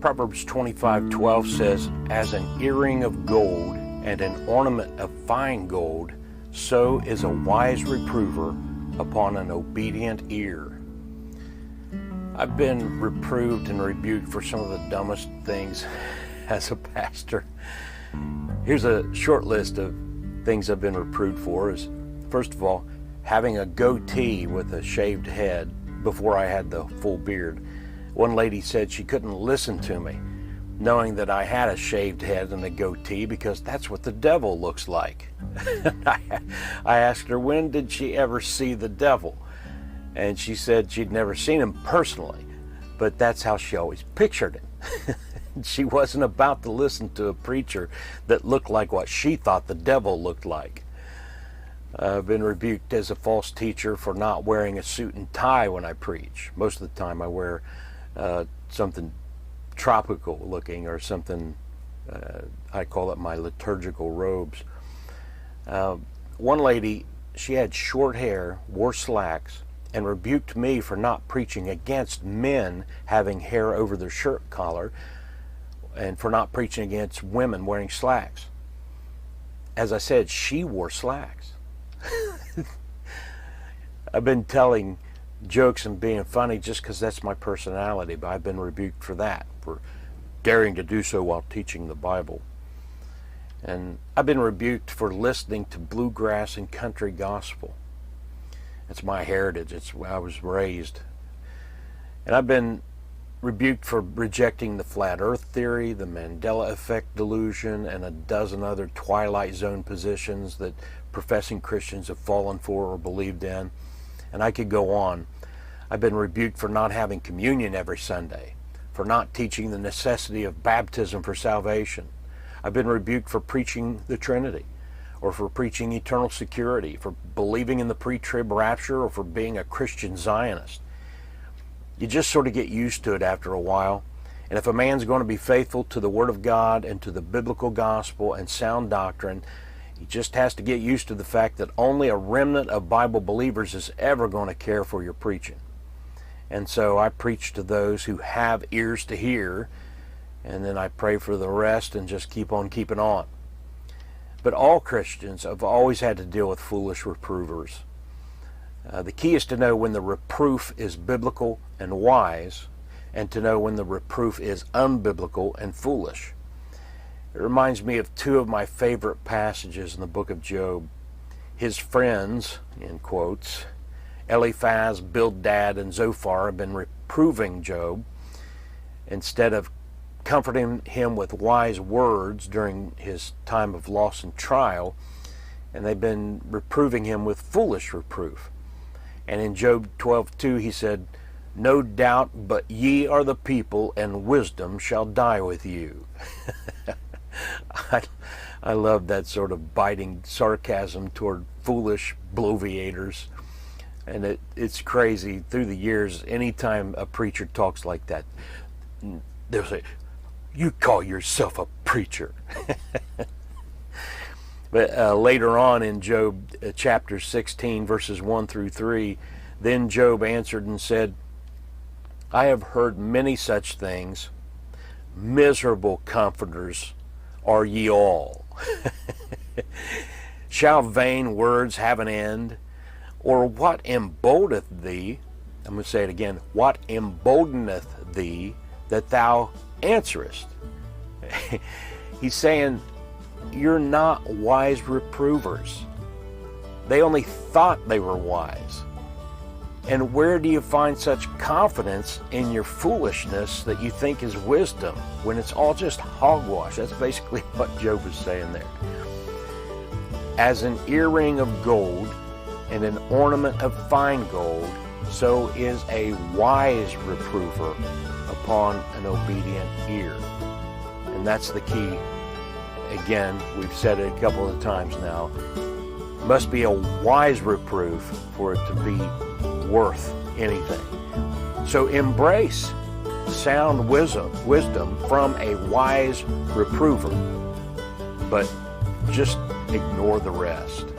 Proverbs 25:12 says, "As an earring of gold and an ornament of fine gold, so is a wise reprover upon an obedient ear." I've been reproved and rebuked for some of the dumbest things as a pastor. Here's a short list of things I've been reproved for. Is, first of all, having a goatee with a shaved head before I had the full beard. One lady said she couldn't listen to me knowing that I had a shaved head and a goatee because that's what the devil looks like. I asked her, when did she ever see the devil? And she said she'd never seen him personally, but that's how she always pictured him. She wasn't about to listen to a preacher that looked like what she thought the devil looked like. I've been rebuked as a false teacher for not wearing a suit and tie when I preach. Most of the time I wear something tropical looking or something, I call it my liturgical robes. One lady, she had short hair, wore slacks, and rebuked me for not preaching against men having hair over their shirt collar and for not preaching against women wearing slacks. As I said, she wore slacks. I've been telling jokes and being funny just because that's my personality, but I've been rebuked for that, for daring to do so while teaching the Bible. And I've been rebuked for listening to bluegrass and country gospel. It's my heritage. It's where I was raised. And I've been rebuked for rejecting the flat earth theory, the Mandela effect delusion, and a dozen other Twilight Zone positions that professing Christians have fallen for or believed in. And I could go on. I've been rebuked for not having communion every Sunday, for not teaching the necessity of baptism for salvation. I've been rebuked for preaching the Trinity, or for preaching eternal security, for believing in the pre-trib rapture, or for being a Christian Zionist. You just sort of get used to it after a while. And if a man's going to be faithful to the Word of God and to the biblical gospel and sound doctrine, he just has to get used to the fact that only a remnant of Bible believers is ever going to care for your preaching. And so I preach to those who have ears to hear, and then I pray for the rest and just keep on keeping on. But all Christians have always had to deal with foolish reprovers. The key is to know when the reproof is biblical and wise, and to know when the reproof is unbiblical and foolish. It reminds me of two of my favorite passages in the book of Job. His friends, in quotes, Eliphaz, Bildad, and Zophar, have been reproving Job instead of comforting him with wise words during his time of loss and trial, and they've been reproving him with foolish reproof. And in Job 12:2 he said, "No doubt but ye are the people, and wisdom shall die with you." I love that sort of biting sarcasm toward foolish bloviators. And it's crazy. Through the years, anytime a preacher talks like that, they'll say, "You call yourself a preacher." But later on in Job chapter 16, verses 1 through 3, then Job answered and said, "I have heard many such things. Miserable comforters are ye all. Shall vain words have an end? Or what emboldeneth thee?" I'm going to say it again. "What emboldeneth thee that thou answerest?" He's saying, you're not wise reprovers. They only thought they were wise. And where do you find such confidence in your foolishness that you think is wisdom when it's all just hogwash? That's basically what Job is saying there. As an earring of gold and an ornament of fine gold, so is a wise reprover upon an obedient ear. And that's the key. Again, we've said it a couple of times now. It must be a wise reproof for it to be worth anything. So embrace sound wisdom from a wise reprover, but just ignore the rest.